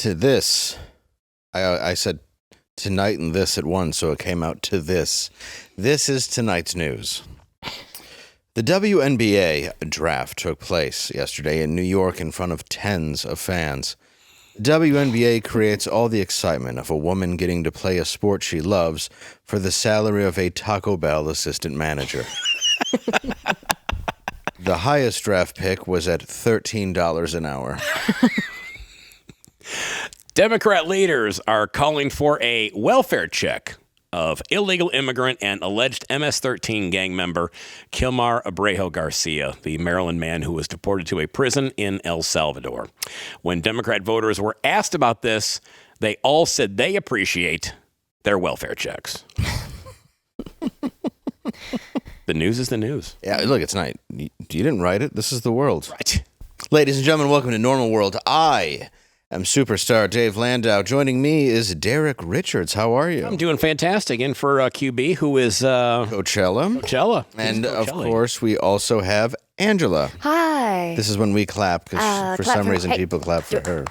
to this. I said tonight and this at once, so it came out to this. This is tonight's news. The WNBA draft took place yesterday in New York in front of tens of fans. The WNBA creates all the excitement of a woman getting to play a sport she loves for the salary of a Taco Bell assistant manager. The highest draft pick was at $13 an hour. Democrat leaders are calling for a welfare check of illegal immigrant and alleged MS-13 gang member Kilmar Abrejo Garcia, the Maryland man who was deported to a prison in El Salvador. When Democrat voters were asked about this, they all said they appreciate their welfare checks. The news is the news. Yeah, look, it's not. You didn't write it. This is the world. Right. Ladies and gentlemen, welcome to Normal World. I am superstar Dave Landau. Joining me is Derek Richards. How are you? I'm doing fantastic. In for QB, who is Coachella. And, of course, we also have Angela. Hi. This is when we clap, because for some reason people clap for her.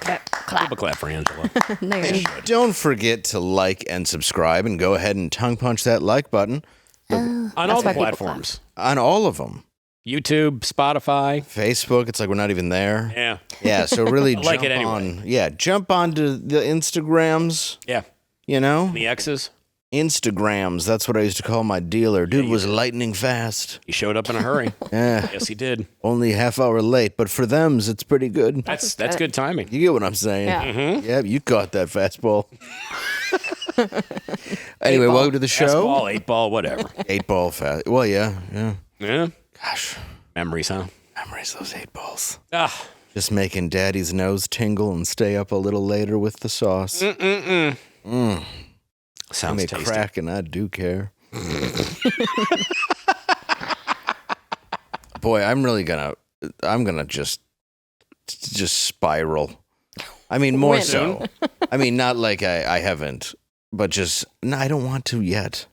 People clap for Angela. No, And don't forget to like and subscribe, and go ahead and tongue punch that like button On all the platforms. on all of them. YouTube, Spotify. Facebook, it's like we're not even there. Yeah. Yeah, so really like jump it anyway. on. Yeah, jump onto the Instagrams, Yeah. you know? The X's. Instagrams, that's what I used to call my dealer. Dude was lightning fast. He showed up in a hurry. Yeah, Yes, he did. only half hour late, but for thems, it's pretty good. That's good timing. You get what I'm saying? Yeah. Yeah, you caught that fastball. Anyway, welcome to the show. Ball, 8-ball, whatever. 8-ball fast. Well, yeah. Yeah. Gosh, Memories, huh? memories those 8-balls. Ah. Just making daddy's nose tingle and stay up a little later with the sauce. Sounds May tasty. crack, and I do care. Boy, I'm gonna just spiral. I mean, more When? so. I mean, not like I haven't, but just, no, I don't want to yet.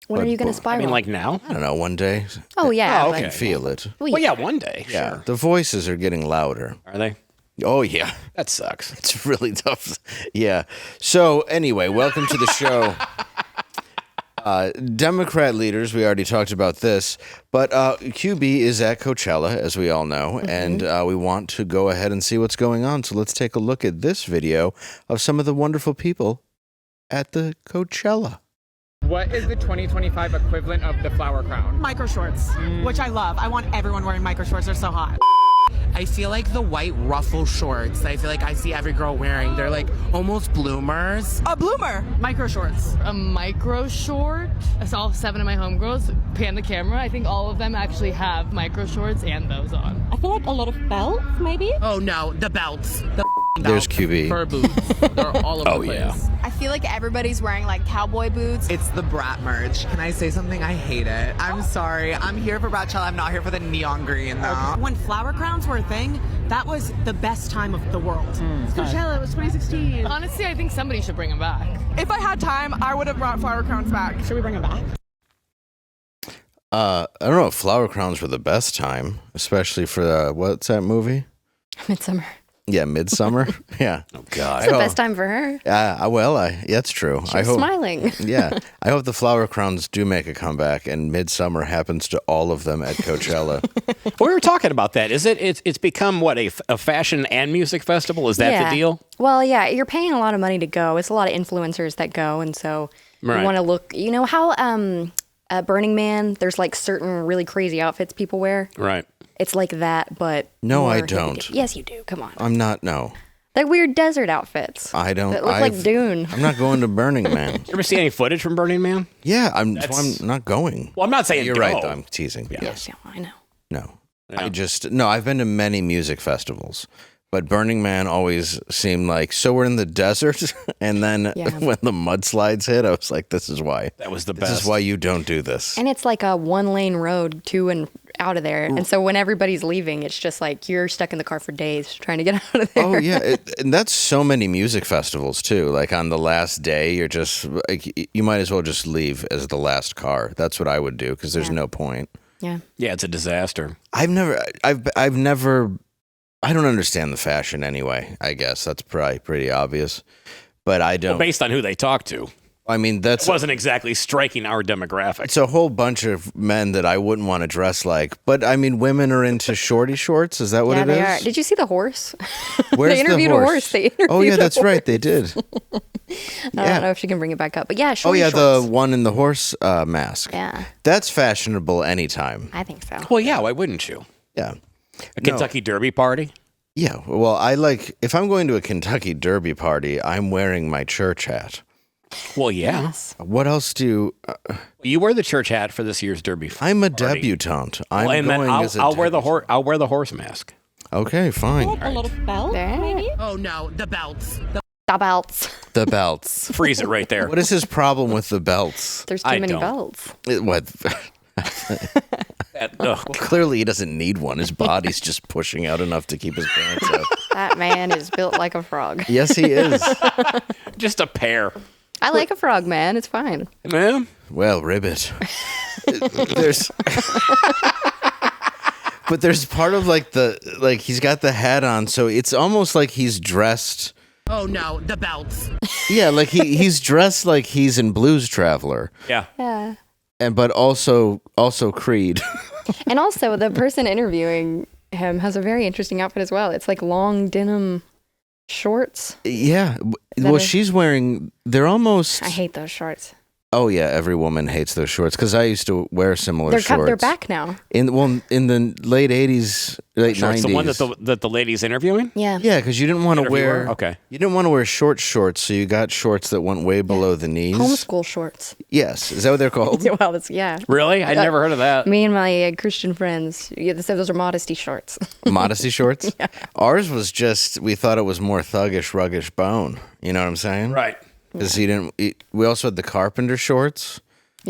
When are you going to I spiral? mean, like now? I don't know, one day. oh, yeah. Oh, I okay. can feel it. Well, yeah, one day. Yeah, Sure. the voices are getting louder. Are they? Oh, yeah. That sucks. It's really tough. Yeah. So, anyway, welcome to the show. Democrat leaders, we already talked about this, but QB is at Coachella, as we all know, and we want to go ahead and see what's going on. So let's take a look at this video of some of the wonderful people at the Coachella. What is the 2025 equivalent of the flower crown? Micro shorts, which I love. I want everyone wearing micro shorts. They're so hot. I feel like the white ruffle shorts I feel like I see every girl wearing, they're like almost bloomers. A bloomer. Micro shorts. A micro short. I saw 7 of my homegirls pan the camera. I think all of them actually have micro shorts and those on. I feel like a lot of belts, maybe. Oh no, the belts. The There's belts. QB. Fur boots. They're all over the place. Yeah. I feel like everybody's wearing like cowboy boots. It's the brat merch. Can I say something? I hate it. I'm sorry. I'm here for Coachella. I'm not here for the neon green though. When flower crowns were a thing, that was the best time of the world. Coachella, it was 2016. Honestly, I think somebody should bring them back. If I had time, I would have brought flower crowns back. Should we bring them back? I don't know if flower crowns were the best time, especially for, what's that movie? Midsummer. Yeah, Midsummer. Yeah. Oh, God. It's the best time for her. That's true. She's smiling. Yeah, I hope the flower crowns do make a comeback, and Midsummer happens to all of them at Coachella. Well, we were talking about that. It's become, what, a fashion and music festival? Is that the deal? Well, yeah, you're paying a lot of money to go. It's a lot of influencers that go, and so Right. you want to look. You know how at Burning Man, there's like certain really crazy outfits people wear. Right. It's like that, but No, more I hippie don't. dippy. Yes, you do. Come on. I'm not. No, They're weird desert outfits. I don't. That look like Dune. I'm not going to Burning Man. You ever see any footage from Burning Man? Yeah, that's why I'm not going. Well, I'm not saying You're go. right, though. I'm teasing. Yes. Yeah, I know. No. Yeah. I've been to many music festivals, but Burning Man always seemed like, so we're in the desert, and then Yeah. when the mudslides hit, I was like, this is why. That was the This best. is why you don't do this. And it's like a 1-lane road to and out of there. And so when everybody's leaving, it's just like you're stuck in the car for days trying to get out of there. Oh, yeah. And that's so many music festivals, too. Like on the last day, you're just, like, you might as well just leave as the last car. That's what I would do, because there's no point. Yeah. Yeah, it's a disaster. I've never I don't understand the fashion anyway. I guess that's probably pretty obvious, but I don't. Well, based on who they talk to. I mean, It wasn't exactly striking our demographic. it's a whole bunch of men that I wouldn't want to dress like. But I mean, women are into shorty shorts. Is that what Yeah, it they is? are. Did you see the horse? Where's they interviewed the a horse? horse. They interviewed Oh yeah, that's a horse. right. They did. I don't know if she can bring it back up, but yeah, Oh shorty yeah, shorts. the one in the horse mask. Yeah, That's fashionable anytime. I think so. Well, yeah, why wouldn't you? Yeah. A Kentucky Derby party? Yeah. Well, if I'm going to a Kentucky Derby party, I'm wearing my church hat. Well, yeah. Yes. What else do You wear the church hat for this year's Derby. I'm a party. debutante. I'm Well, and then going as a I'll wear the debutante. I'll wear the horse mask. Okay, fine. A lot of belts, There. maybe? Oh no, the belts. The belts. The belts. Freeze it right there. What is his problem with the belts? There's too I many don't. belts. What? Ugh. Clearly, he doesn't need one. His body's just pushing out enough to keep his pants up. That man is built like a frog. Yes, he is. Just a pair. I like a frog, man. It's fine. Man. Well, ribbit. There's. But there's part of he's got the hat on, so it's almost like he's dressed. Oh no, the belts. Yeah, like he's dressed like he's in Blues Traveler, Yeah. Yeah. but also Creed. And also, the person interviewing him has a very interesting outfit as well. It's like long denim shorts. Yeah. that Well, a- she's wearing. They're almost. I hate those shorts. Oh yeah, every woman hates those shorts because I used to wear similar shorts. They're back now. in the late '80s, late Shorts, '90s. the one that the lady's interviewing? Yeah. Yeah, because you didn't want to Interviewer? wear. Okay. You didn't want to wear short shorts, so you got shorts that went way below the knees. Homeschool shorts. Yes, is that what they're called? Well, that's, yeah. Really? I'd never heard of that. Me and my Christian friends, they said those are modesty shorts. Modesty shorts. Ours was just we thought it was more thuggish, ruggish bone. You know what I'm saying? Right. Because we also had the carpenter shorts.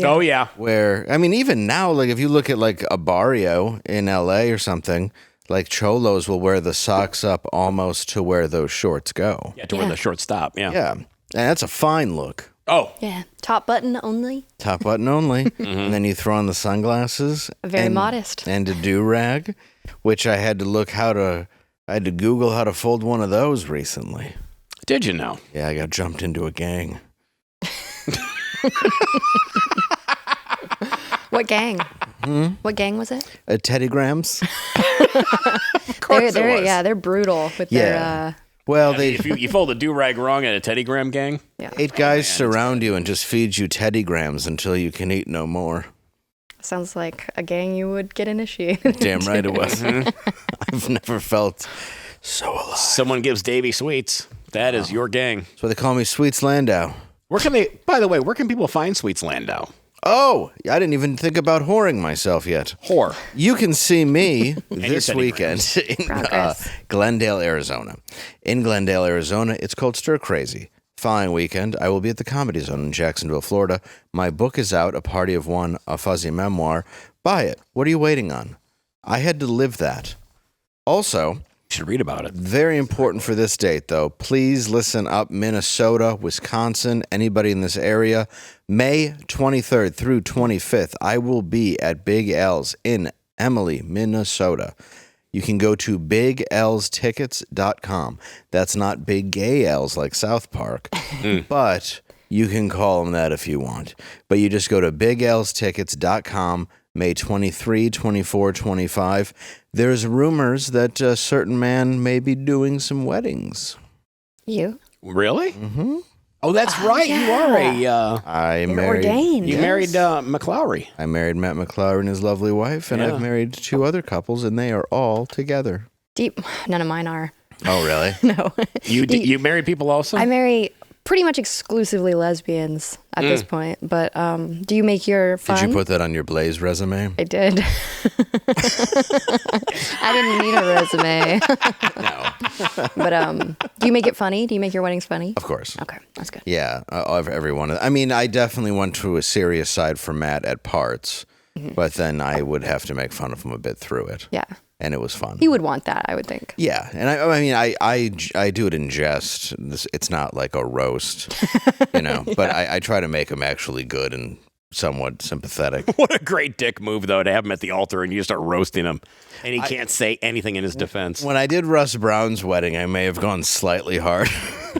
Oh, yeah. Where I mean, even now, like if you look at like a barrio in LA or something, like cholos will wear the socks up almost to where those shorts go. Yeah, to where the short stop. Yeah. Yeah, and that's a fine look. Oh, Yeah. Top button only. Top button only, and then you throw on the sunglasses. Very and- modest. And a do rag, which I had to Google how to fold one of those recently. did you know? Yeah, I got jumped into a gang. What gang? What gang was it? Teddy Grahams. Of course it was. Yeah, they're brutal with their. Yeah. Well, they If you fold a do-rag wrong at a Teddy Graham gang, 8 guys surround you and just feed you Teddy Grahams until you can eat no more. Sounds like a gang you would get initiated. Damn right it was. I've never felt so alive. someone gives Davy sweets. That is your gang. So they call me Sweets Landau. By the way, where can people find Sweets Landau? Oh, I didn't even think about whoring myself yet. Whore. You can see me your this Teddy weekend in Progress. Glendale, Arizona. In Glendale, Arizona, it's called Stir Crazy. Following weekend, I will be at the Comedy Zone in Jacksonville, Florida. My book is out, A Party of One, a fuzzy memoir. Buy it. What are you waiting on? I had to live that. Also, You should read about it. very important for this date, though. Please listen up, Minnesota, Wisconsin, anybody in this area. May 23rd through 25th, I will be at Big L's in Emily, Minnesota. You can go to biglstickets.com. That's not Big Gay L's like South Park, but you can call them that if you want. But you just go to biglstickets.com, May 23, 24, 25. There's rumors that a certain man may be doing some weddings. You? Really? Mm-hmm. Oh, that's right. yeah. You are I You're married ordained. you married McLowry. I married Matt McClower and his lovely wife, and Yeah. I've married 2 other couples, and they are all together. Deep. None of mine are. Oh, really? No. You married people also? I marry pretty much exclusively lesbians at this point. But do you make your fun? Did you put that on your Blaze resume? I did. I didn't need a resume. No. But do you make it funny? Do you make your weddings funny? Of course. Okay, that's good. Yeah, every one of them. I mean, I definitely went to a serious side for Matt at parts, but then I would have to make fun of him a bit through it. Yeah. And it was fun. He would want that, I would think. Yeah, and I mean, I do it in jest. It's not like a roast, you know. But I try to make him actually good and somewhat sympathetic. What a great dick move, though, to have him at the altar and you start roasting him, and he can't say anything in his defense. When I did Russ Brown's wedding, I may have gone slightly hard.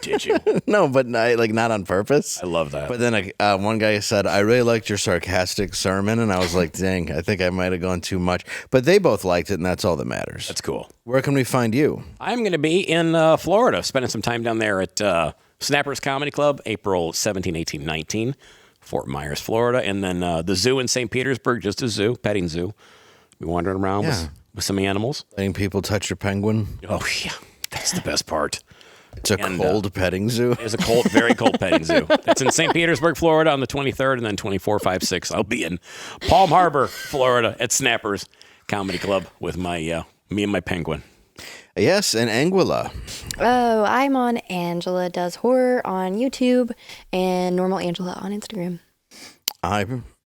Did you? No, but not on purpose. I love that. But then one guy said, I really liked your sarcastic sermon. And I was like, dang, I think I might have gone too much. But they both liked it, and that's all that matters. That's cool. Where can we find you? I'm going to be in Florida, spending some time down there at Snappers Comedy Club, April 17, 18, 19, Fort Myers, Florida. And then the zoo in St. Petersburg, just a zoo, petting zoo. We're wandering around with some animals. Letting people touch your penguin. Oh, yeah. That's the best part. It's a cold petting zoo. It's a very cold petting zoo. That's in St. Petersburg, Florida on the 23rd, and then 24, 5, 6. I'll be in Palm Harbor, Florida at Snappers Comedy Club with me and my penguin. Yes, and Angela. Oh, I'm on Angela Does Horror on YouTube and Normal Angela on Instagram.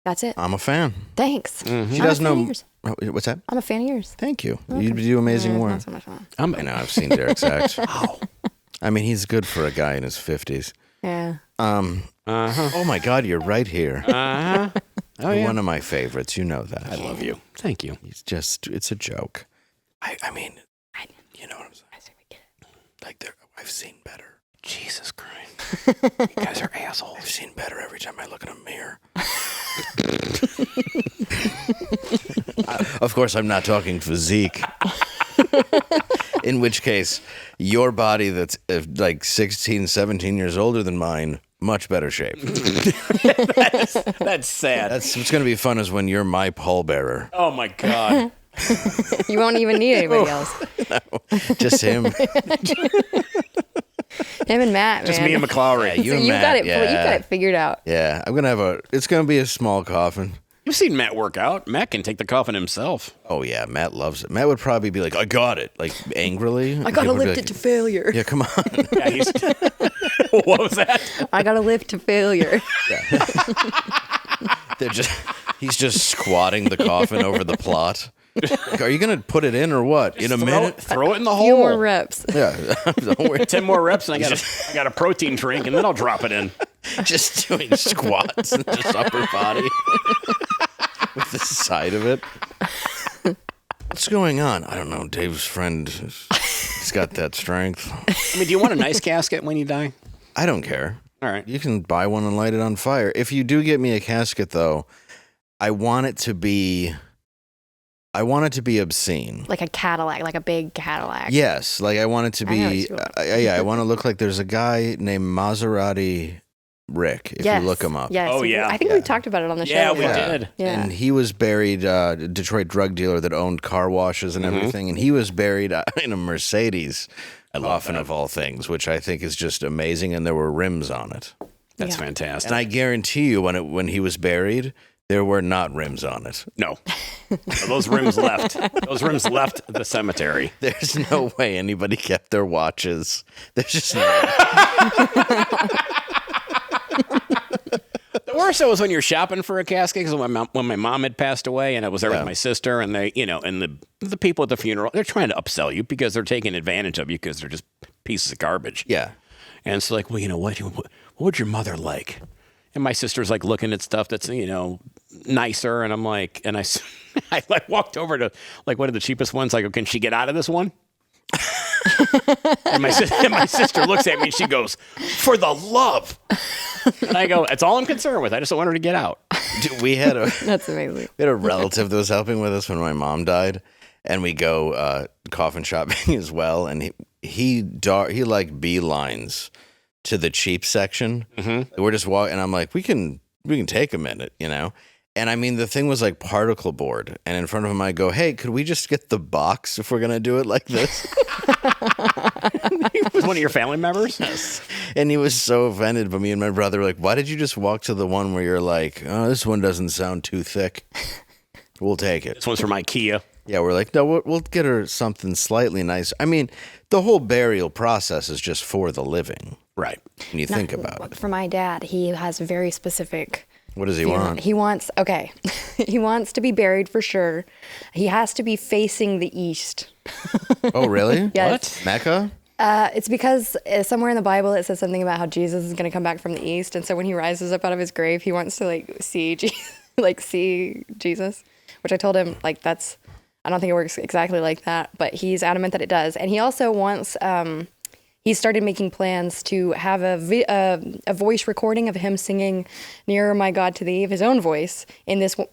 That's it. I'm a fan. Thanks. She does know. What's that? I'm a fan of yours. Thank you. Okay. You do amazing work. Not so much fun. I know. I've seen Derek's act. Wow. I mean, he's good for a guy in his 50s. Yeah. Oh my God, you're right here. Oh, yeah. One of my favorites. You know that. I love you. Thank you. It's a joke. I mean, you know what I'm saying? Like, I've seen better. Jesus Christ. You guys are assholes. I've seen better every time I look in a mirror. Of course, I'm not talking physique. In which case, your body that's like 16, 17 years older than mine, much better shape. That's sad. What's going to be fun is when you're my pallbearer. Oh, my God. You won't even need anybody else. No, just him. Him and Matt, Just man. me and McClowry. Yeah, you and Matt, Matt, you got it figured out. Yeah, I'm going to have it's going to be a small coffin. You've seen Matt work out. Matt can take the coffin himself. Oh, yeah, Matt loves it. Matt would probably be like, I got it, like angrily. I got to lift it to failure. Yeah, come on. Yeah, what was that? I got to lift to failure. He's just squatting the coffin over the plot. Like, are you going to put it in or what? In a minute? Throw it in the A hole. few more reps. Yeah. Don't worry. 10 more reps, and I got a protein drink, and then I'll drop it in. Just doing squats and just upper body with the side of it. What's going on? I don't know. Dave's friend, he's got that strength. I mean, do you want a nice casket when you die? I don't care. All right. You can buy one and light it on fire. If you do get me a casket, though, I want it to be obscene. Like a Cadillac, like a big Cadillac. Yes, like I want it to be. I want to look like there's a guy named Maserati Rick. If you look him up. Yes. Oh, yeah. I think we talked about it on the show. Yeah, we did. Yeah. And he was buried, a Detroit drug dealer that owned car washes and everything. And he was buried in a Mercedes, coffin of all things, which I think is just amazing. And there were rims on it. That's fantastic. And I guarantee you, when he was buried, there were not rims on it. No. Those rims left. Those rims left the cemetery. There's no way anybody kept their watches. There's just no. The worst was when you're shopping for a casket, because when my mom had passed away, and I was there with my sister, and they, and the people at the funeral, they're trying to upsell you because they're taking advantage of you because they're just pieces of garbage. Yeah. And it's like, well, what would your mother like? And my sister's like looking at stuff that's, nicer. And I'm like, and I like walked over to like one of the cheapest ones. I go, can she get out of this one? and my sister looks at me and she goes, for the love. And I go, that's all I'm concerned with. I just don't want her to get out. Dude, That's amazing. We had a relative that was helping with us when my mom died. And we go coffin shopping as well. And he like beelines to the cheap section. Mm-hmm. We're just walking, and I'm like, we can take a minute, And I mean, the thing was like particle board, and in front of him, I go, "Hey, could we just get the box if we're gonna do it like this?" He was one of your family members. Yes. And he was so offended. But me and my brother were like, "Why did you just walk to the one where you're like, oh, this one doesn't sound too thick? We'll take it. This one's from IKEA." Yeah, we're like, no, we'll get her something slightly nice. I mean, the whole burial process is just for the living. Right. When you think about it. For my dad, he has very specific. What does he want? He wants he wants to be buried for sure. He has to be facing the east. Oh, really? Yes. What? Mecca? It's because somewhere in the Bible it says something about how Jesus is going to come back from the east, and so when he rises up out of his grave, he wants to see Jesus. Which I told him I don't think it works exactly like that, but he's adamant that it does. And he also wants he started making plans to have a voice recording of him singing "Nearer My God to Thee" of his own voice in this. Weird.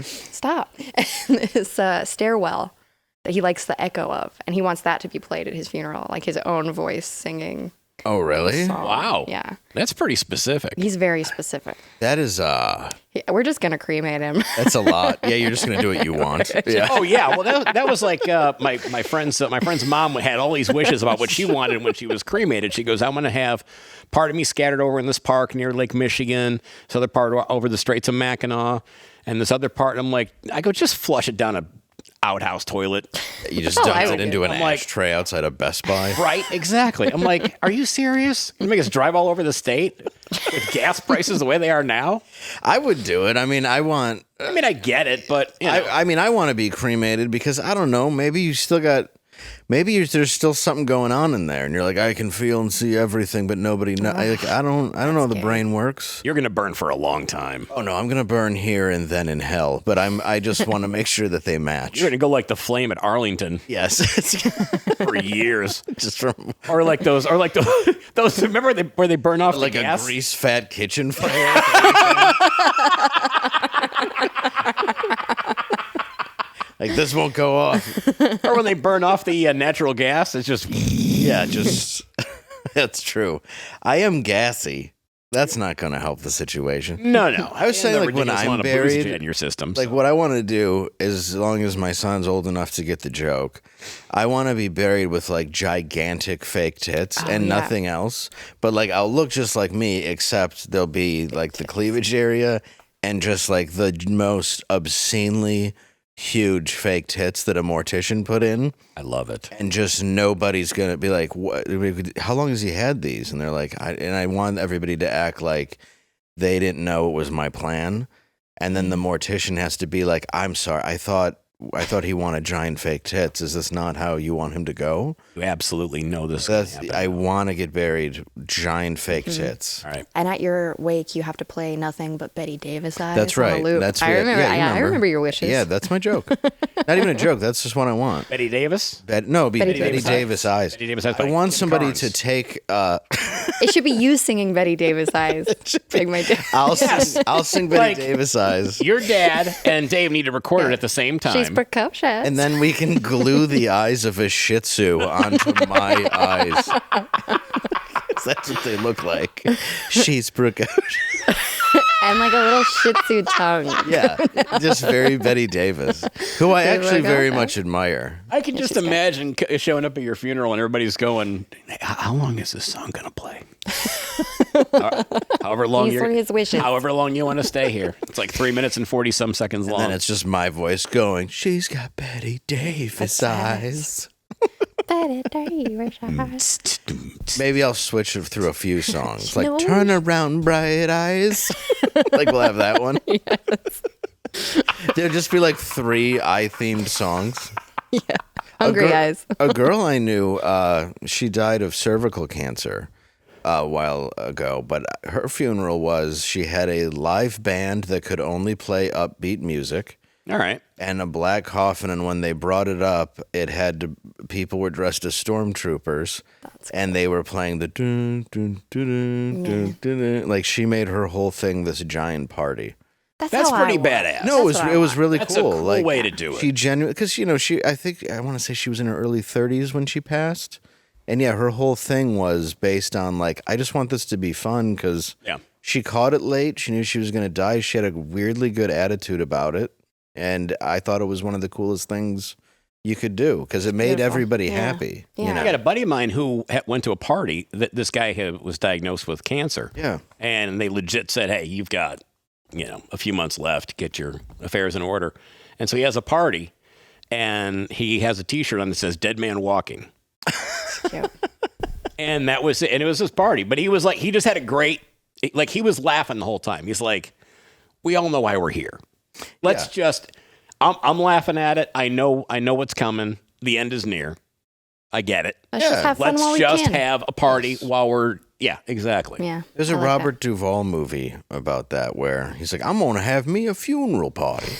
Stop. This stairwell that he likes the echo of, and he wants that to be played at his funeral, like his own voice singing. Oh, really? Wow. Yeah. That's pretty specific. He's very specific. That is We're just gonna cremate him. That's a lot. Yeah, you're just gonna do what you want. Yeah. Oh yeah, well that was like my friend's mom had all these wishes about what she wanted when she was cremated. She goes, I want to have part of me scattered over in this park near Lake Michigan, this other part over the Straits of Mackinac, and this other part. I'm like, just flush it down a outhouse toilet. You just dumped it into an ashtray outside of Best Buy. Right, exactly. I'm like, are you serious? You make us drive all over the state with gas prices the way they are now? I would do it. I mean, I get it, but I want to be cremated because I don't know. Maybe you still got. There's still something going on in there, and you're like, I can feel and see everything, but nobody knows. I don't know how the brain works. You're gonna burn for a long time. Oh no, I'm gonna burn here and then in hell. But I just want to make sure that they match. You're gonna go like the flame at Arlington. Yes, for years. Just from or like those. Remember where they burn off like the gas? A grease fat kitchen fire. Like, this won't go off. Or when they burn off the natural gas, it's just... Yeah, that's true. I am gassy. That's not going to help the situation. No. I was saying, like, when I'm buried... in your systems. Like, what I want to do, as long as my son's old enough to get the joke, I want to be buried with, like, gigantic fake tits and nothing else. But, like, I'll look just like me, except there'll be, like, the cleavage area and just, like, the most obscenely... huge fake tits that a mortician put in. I love it. And just nobody's going to be like, "What? How long has he had these?" And they're like, I want everybody to act like they didn't know it was my plan. And then the mortician has to be like, I'm sorry, I thought he wanted giant fake tits. Is this not how you want him to go? You absolutely know this. I want to get buried giant fake tits. All right. And at your wake, you have to play nothing but Betty Davis eyes. That's right. On a loop. That's I remember. Yeah, I remember your wishes. Yeah, that's my joke. Not even a joke. That's just what I want. Betty Davis? Betty Davis eyes. Betty Davis eyes. I want somebody to take. It should be you singing Betty Davis eyes. Take my I'll sing Betty Davis eyes. Your dad and Dave need to record it at the same time. She's precocious. And then we can glue the eyes of a Shih Tzu onto my eyes. That's what they look like. She's precocious. And like a little Shih Tzu tongue. Yeah, just very Betty Davis, who I actually very much admire. I can just imagine showing up at your funeral and everybody's going, how long is this song going to play? However long his wishes. However long you want to stay here. It's like 3 minutes and 40-some seconds long. And then it's just my voice going, she's got Betty Davis eyes. Betty Davis eyes. Maybe I'll switch it through a few songs. Like, turn around, bright eyes. Like, we'll have that one. Yes. There'll just be like 3 eye-themed songs. Yeah. Hungry eyes. A girl I knew, she died of cervical cancer a while ago, but her funeral was she had a live band that could only play upbeat music. All right. And a black coffin, and when they brought it up, people were dressed as stormtroopers, and they were playing the dun, dun, dun, dun, dun, dun, dun. Like, she made her whole thing this giant party. That's pretty badass. No, it was really That's cool. A cool like, way to do it. She genuinely, because I want to say she was in her early 30s when she passed, and yeah, her whole thing was based on like, I just want this to be fun because she caught it late. She knew she was going to die. She had a weirdly good attitude about it. And I thought it was one of the coolest things you could do because it made everybody happy. Yeah. You know? I got a buddy of mine who went to a party that this guy was diagnosed with cancer. Yeah. And they legit said, hey, you've got, a few months left to get your affairs in order. And so he has a party and he has a T-shirt on that says Dead Man Walking. And that was it. And it was his party. But he was like, he just had a great, like he was laughing the whole time. He's like, we all know why we're here. Let's just, I'm laughing at it. I know what's coming. the end is near. I get it. Let's just have fun Let's while we just can. have a party while we're, yeah, exactly. Yeah. There's a Robert Duvall movie about that where he's like, I'm going to have me a funeral party.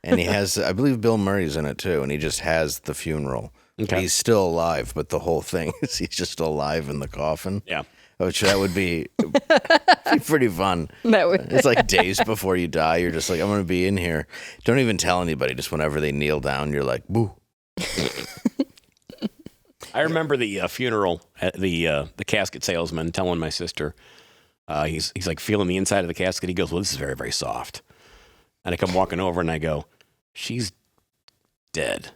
And he has, I believe Bill Murray's in it too, and he just has the funeral. Okay. He's still alive, but the whole thing is he's just alive in the coffin. Yeah. Which that would be pretty fun. That would. It's like days before you die. You're just like, I'm going to be in here. Don't even tell anybody. Just whenever they kneel down, you're like, boo. I remember the funeral at the casket salesman telling my sister, he's like feeling the inside of the casket. He goes, well, this is very, very soft. And I come walking over and I go, she's dead.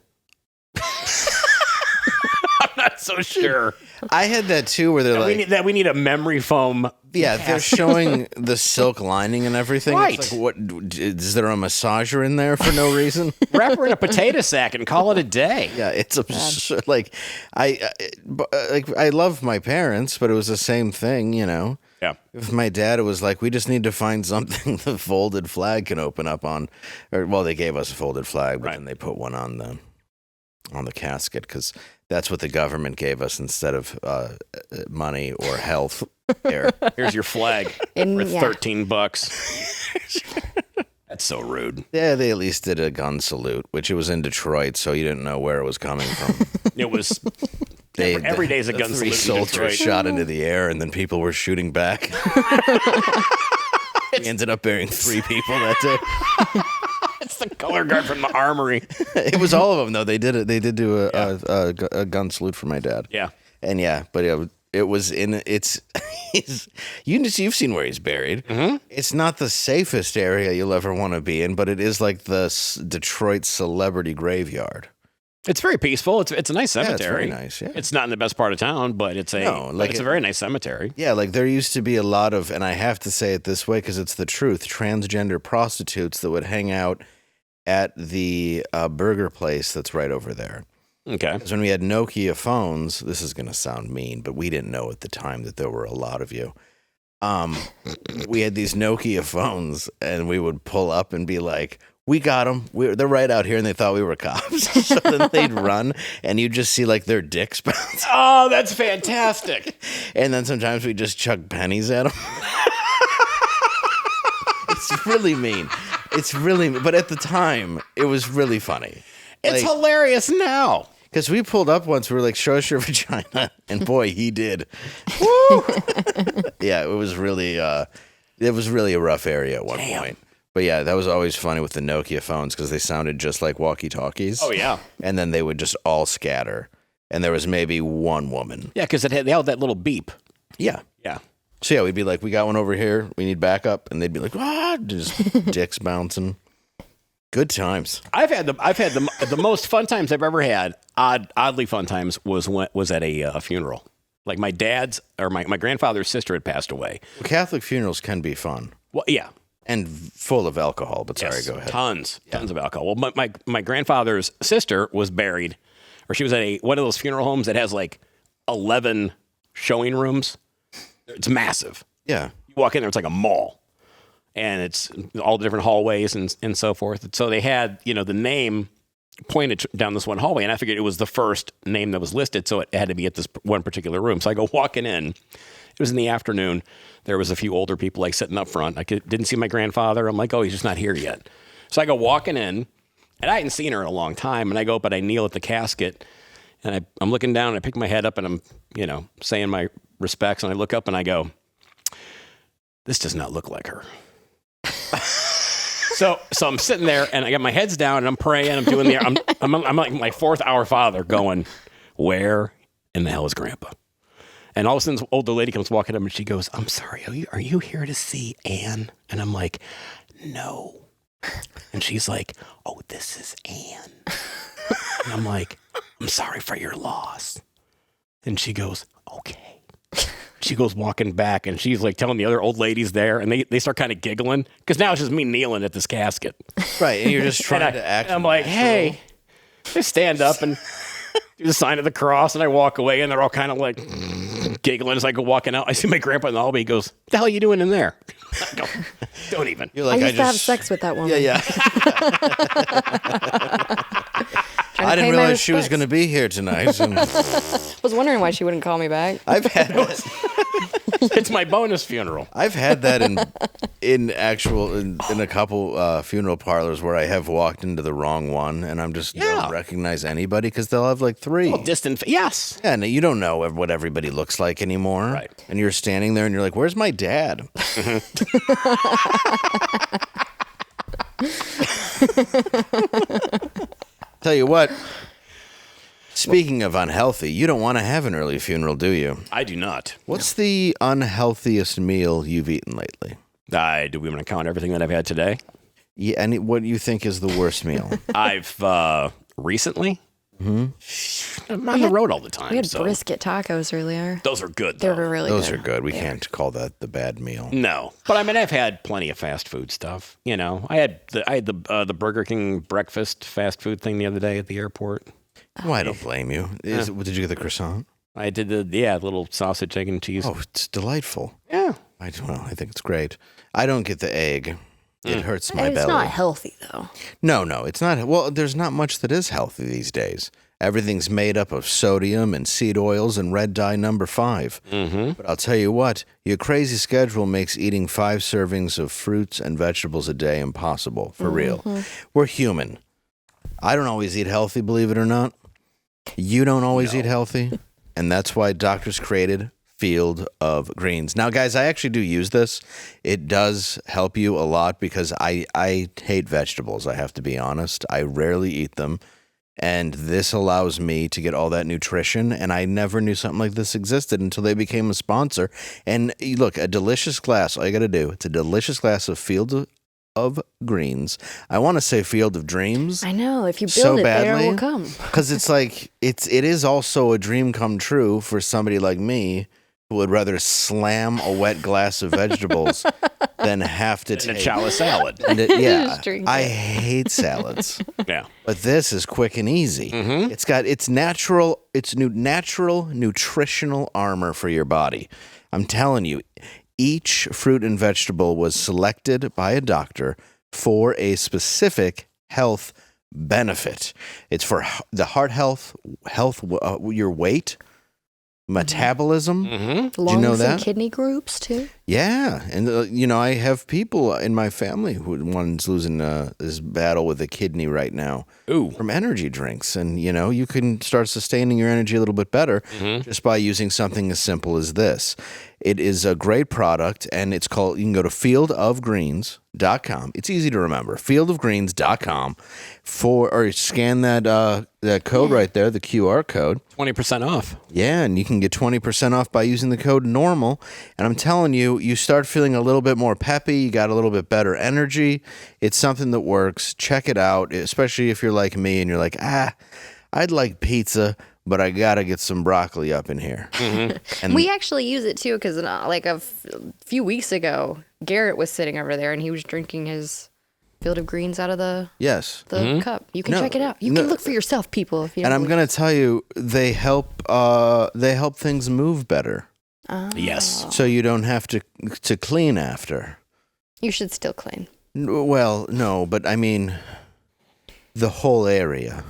I'm not so sure. I had that too, where they're like, we need a memory foam. yeah, they're showing the silk lining and everything. Right. It's like, what is there a massager in there for no reason? Wrap her in a potato sack and call it a day. Yeah, it's absurd. Like I love my parents, but it was the same thing, you know. Yeah. With my dad, it was like, we just need to find something the folded flag can open up on. Or, well, they gave us a folded flag, but then they put one on the casket because that's what the government gave us instead of money or health care. Here's your flag for $13. That's so rude. Yeah, they at least did a gun salute, which it was in Detroit, so you didn't know where it was coming from. It was... Every day's a gun three salute in Detroit. soldiers shot into the air, and then people were shooting back. We ended up burying 3 people that day. It's the color guard from the armory. It was all of them, though. They did it. They did do a gun salute for my dad. Yeah, and but it was in it's. You've seen where he's buried. Mm-hmm. It's not the safest area you'll ever want to be in, but it is like the Detroit celebrity graveyard. it's very peaceful. It's a nice cemetery. Yeah, it's very nice. Yeah, it's not in the best part of town, but it's a very nice cemetery. Yeah, like there used to be a lot of, and I have to say it this way because it's the truth, transgender prostitutes that would hang out at the burger place that's right over there. Okay. Because when we had Nokia phones, this is going to sound mean, but we didn't know at the time that there were a lot of you. We had these Nokia phones, and we would pull up and be like, we got them. They're right out here, and they thought we were cops. So then they'd run, and you'd just see like their dicks bounce. Oh, that's fantastic. And then sometimes we just chuck pennies at them. It's really mean. But at the time, it was really funny. It's hilarious now. Because we pulled up once, we were like, show us your vagina. And boy, he did. Woo! Yeah, it was really a rough area at one point. But yeah, that was always funny with the Nokia phones because they sounded just like walkie-talkies. Oh, yeah. And then they would just all scatter. And there was maybe one woman. Yeah, because they had that little beep. Yeah. Yeah. So yeah, we'd be like, we got one over here. We need backup. And they'd be like, just dicks bouncing. Good times. I've had the most fun times I've ever had. Oddly fun times was at a funeral. Like my dad's or my grandfather's sister had passed away. Well, Catholic funerals can be fun. Well, yeah. And full of alcohol, but sorry, Yes, go ahead. Tons of alcohol. Well, my grandfather's sister was buried, or she was at one of those funeral homes that has like 11 showing rooms. It's massive. Yeah. You walk in there, it's like a mall. And it's all the different hallways and so forth. And so they had, the name pointed down this one hallway, and I figured it was the first name that was listed, so it had to be at this one particular room. So I go walking in. It was in the afternoon. There was a few older people like sitting up front. I didn't see my grandfather. I'm like, oh, he's just not here yet. So I go walking in, and I hadn't seen her in a long time. And I go up and I kneel at the casket, and I'm looking down, and I pick my head up, and I'm, saying my respects, and I look up and I go, this does not look like her. So I'm sitting there, and I got my head's down, and I'm praying. I'm doing I'm like my fourth Our Father, going, where in the hell is Grandpa? And all of a sudden, this older lady comes walking up, and she goes, I'm sorry, are you here to see Anne? And I'm like, no. And she's like, oh, this is Anne. And I'm like, I'm sorry for your loss. And she goes, okay. She goes walking back, and she's like telling the other old ladies there, and they start kind of giggling because now it's just me kneeling at this casket. Right, and you're just trying to act. And I'm like, hey, I stand up and do the sign of the cross, and I walk away, and they're all kind of like giggling as I go walking out. I see my grandpa in the hallway. He goes, what the hell are you doing in there? I go, don't even. You're like, I used to have sex with that woman. Yeah. I didn't pay my realize she was respects. going to be here tonight. And Was wondering why she wouldn't call me back. I've had It's my bonus funeral. I've had that in a couple funeral parlors where I have walked into the wrong one, and I'm just don't recognize anybody because they'll have like 3. Distant. Yes. Yeah, and you don't know what everybody looks like anymore. Right. And you're standing there and you're like, where's my dad? Tell you what, speaking of unhealthy, you don't want to have an early funeral, do you? I do not. What's the unhealthiest meal you've eaten lately? Do we want to count everything that I've had today? Yeah, and what do you think is the worst meal? I've recently. I'm on the road all the time. We had so brisket tacos earlier. those are good. They Though. were really Those good. are good. We can't call that the bad meal. No, but I mean, I've had plenty of fast food stuff. You know, I had the Burger King breakfast fast food thing the other day at the airport. Well, I don't blame you. Did you get the croissant? I did the little sausage, egg, and cheese. Oh, it's delightful. Yeah. I think it's great. I don't get the egg. It hurts my It's belly. not healthy though. No, it's not. Well, there's not much that is healthy these days. Everything's made up of sodium and seed oils and red dye number 5. Mm-hmm. But I'll tell you what, your crazy schedule makes eating 5 servings of fruits and vegetables a day impossible, for real. We're human. I don't always eat healthy, believe it or not. You don't always eat healthy, and that's why doctors created Field of Greens. Now, guys, I actually do use this. It does help you a lot because I hate vegetables, I have to be honest. I rarely eat them. And this allows me to get all that nutrition. And I never knew something like this existed until they became a sponsor. And look, a delicious glass, all you got to do, it's a delicious glass of Field of Greens. I want to say Field of Dreams. I know. If you build So it, there badly. it will come. Because it's like, it is also a dream come true for somebody like me who would rather slam a wet glass of vegetables than have to And a take... chow salad. And yeah, Just drink I it. hate salads. Yeah. But this is quick and easy. It's got natural nutritional armor for your body. I'm telling you, each fruit and vegetable was selected by a doctor for a specific health benefit. It's for the heart health, your weight, metabolism. Lungs you know that? and kidney groups too. Yeah, and I have people in my family who one's losing this battle with a kidney right now. Ooh. From energy drinks, and you can start sustaining your energy a little bit better just by using something as simple as this. It is a great product, and it's called. You can go to fieldofgreens.com. It's easy to remember. Fieldofgreens.com or scan that code right there, the QR code. 20% off. Yeah, and you can get 20% off by using the code NORMAL. And I'm telling you, you start feeling a little bit more peppy. You got a little bit better energy. It's something that works. Check it out, especially if you're like me and you're like, I'd like pizza, but I got to get some broccoli up in here. And We actually use it too because like a few weeks ago, Garrett was sitting over there and he was drinking his Field of Greens out of the yes. cup. You can No, check it out. You no. can look for yourself, people. If you And don't I'm believe going to tell you, they help things move better. Yes. So you don't have to clean after. you should still clean. Well, no, but I mean the whole area.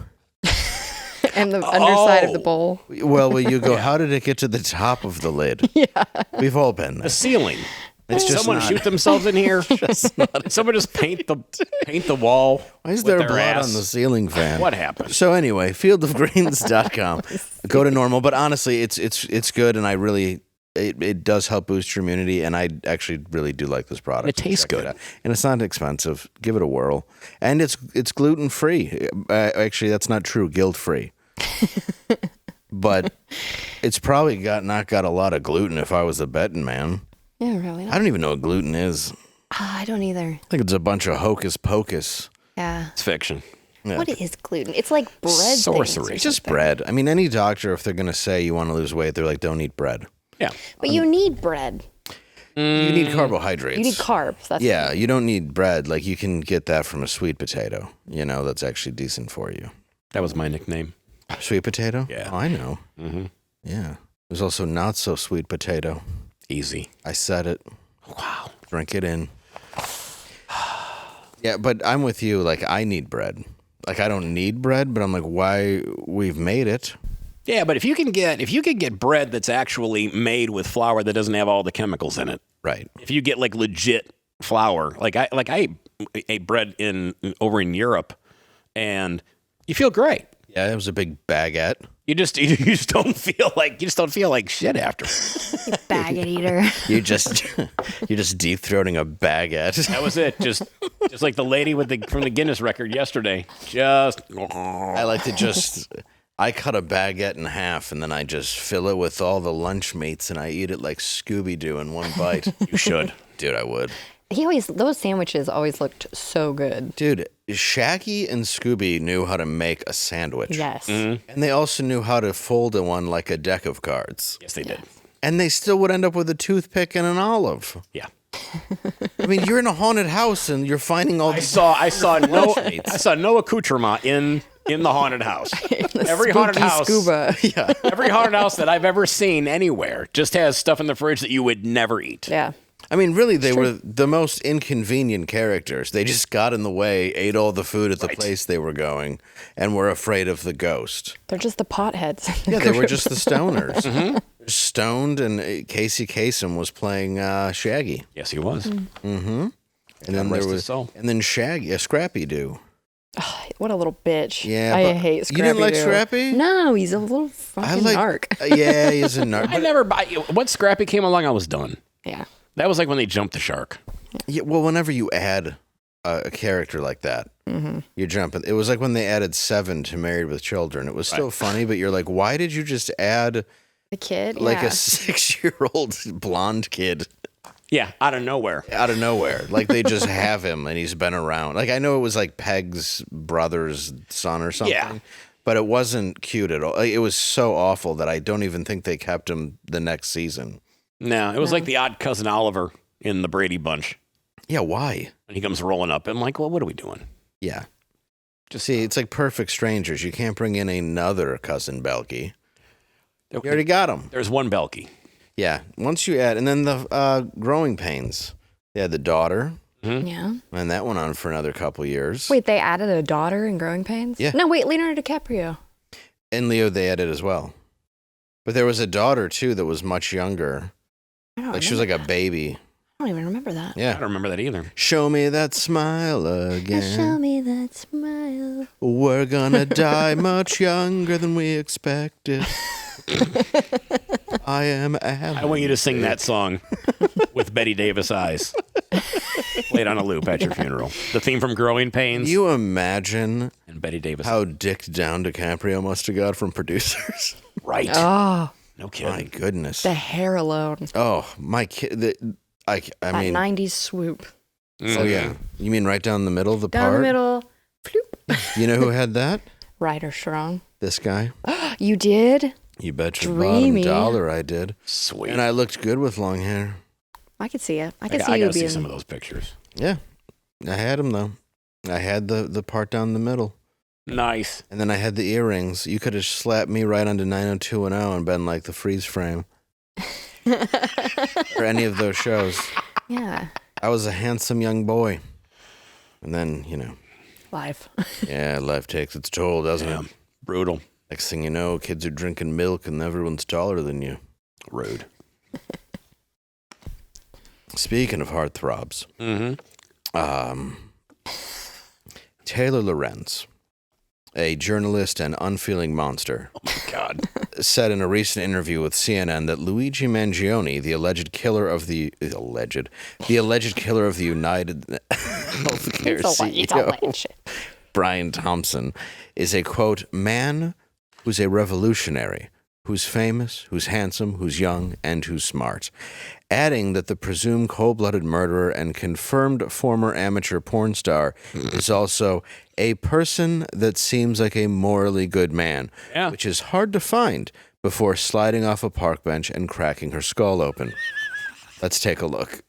And the underside of the bowl. Well, will you go, how did it get to the top of the lid? Yeah. We've all been The there. ceiling. It's Did just someone not- shoot themselves in here? Did someone just paint the wall? Why is with there their blood ass? on the ceiling fan? What happened? So anyway, fieldofgreens.com. Go to normal, but honestly, it's good, and I really it does help boost your immunity, and I actually really do like this product. It tastes Check it good. out. And it's not expensive. Give it a whirl, and it's gluten free. Actually, that's not true. Guilt free. But it's probably not got a lot of gluten. If I was a betting man, Yeah, really. I don't even know what gluten is. I don't either. I think it's a bunch of hocus pocus. Yeah. It's fiction. Yeah. What is gluten? It's like bread. things Sorcery. or It's just something. bread. I mean, any doctor, if they're going to say you want to lose weight, they're like, don't eat bread. Yeah. But you need bread. You need carbohydrates. You need carbs. That's Yeah, you don't need bread. Like, you can get that from a sweet potato. That's actually decent for you. That was my nickname. Sweet potato? Yeah. Oh, I know. Mm-hmm. Yeah. There's also not so sweet potato. Easy. I said it. Wow. Drink it in. Yeah, but I'm with you. Like, I need bread. like, I don't need bread, but I'm like, why we've made it. Yeah, but if you can get bread that's actually made with flour that doesn't have all the chemicals in it. Right. If you get like legit flour, I ate bread over in Europe, and you feel great. Yeah, it was a big baguette. You just don't feel like shit after. Baguette eater. You're just deep throating a baguette. That was it. Just like the lady from the Guinness record yesterday. I like to I cut a baguette in half and then I just fill it with all the lunch meats and I eat it like Scooby-Doo in one bite. You should. Dude, I would. Those sandwiches always looked so good. Dude, Shaggy and Scooby knew how to make a sandwich. Yes. And they also knew how to fold one like a deck of cards. Yes, they did. And they still would end up with a toothpick and an olive. Yeah. I mean, you're in a haunted house and you're finding all these. I saw no accoutrement in the haunted house. Every haunted house, scuba. Yeah. every haunted house that I've ever seen anywhere just has stuff in the fridge that you would never eat. Yeah. I mean, really, they were the most inconvenient characters. They just got in the way, ate all the food at the place they were going, and were afraid of the ghost. They're just the potheads. Yeah, they were just the stoners. Stoned, and Casey Kasem was playing Shaggy. Yes, he was. And then there was, and then Shaggy, Scrappy-Doo. Oh, what a little bitch. Yeah, I but hate Scrappy. You didn't like Scrappy? No, he's a little fucking narc. Yeah, he's a narc. Once Scrappy came along, I was done. Yeah. That was like when they jumped the shark. Yeah, well, whenever you add a character like that, you're jumping. It was like when they added Seven to Married with Children. It was still funny, but you're like, why did you just add a kid? Like a 6-year-old blonde kid? Yeah, out of nowhere. Out of nowhere. Like they just have him and he's been around. Like I know it was like Peg's brother's son or something. Yeah. But it wasn't cute at all. Like, it was so awful that I don't even think they kept him the next season. No, it was like the odd cousin Oliver in the Brady Bunch. Yeah, why? And he comes rolling up. I'm like, well, what are we doing? Yeah. Just see, it's like Perfect Strangers. You can't bring in another cousin Belky. You already got him. There's one Belky. Yeah. Once you add, and then the Growing Pains. They had the daughter. Yeah. And that went on for another couple years. Wait, they added a daughter in Growing Pains? Yeah. No, wait, Leonardo DiCaprio. And Leo, they added as well. But there was a daughter, too, that was much younger. Like she was like a baby. I don't even remember that. Yeah. I don't remember that either. Show me that smile again. Show me that smile. We're gonna die much younger than we expected. I am Alan. I want you to sing that song with Betty Davis eyes. Played on a loop at your funeral. The theme from Growing Pains. You imagine and Betty Davis. How dicked down DiCaprio must have got from producers. Right. Oh. No kidding. My goodness. The hair alone. Oh, my kid. I mean. 90s swoop. Oh, yeah. You mean right down the middle of the down part? Down the middle. Floop. You know who had that? Ryder Strong. This guy. You did? You bet your Dreamy. bottom dollar I did. Sweet. And I looked good with long hair. I could see it. I gotta see some of those pictures. Yeah. I had them, though. I had the part down the middle. Nice. And then I had the earrings. You could have slapped me right onto 90210 and been like the freeze frame. Or any of those shows. Yeah. I was a handsome young boy. And then, Life. Yeah, life takes its toll, doesn't it? Brutal. Next thing you know, kids are drinking milk and everyone's taller than you. Rude. Speaking of heartthrobs, Taylor Lorenz, a journalist and unfeeling monster, oh my God, said in a recent interview with CNN that Luigi Mangione, the alleged killer of the United Healthcare CEO, Brian Thompson, is a, quote, man who's a revolutionary, who's famous, who's handsome, who's young, and who's smart, adding that the presumed cold-blooded murderer and confirmed former amateur porn star is also a person that seems like a morally good man, which is hard to find before sliding off a park bench and cracking her skull open. Let's take a look.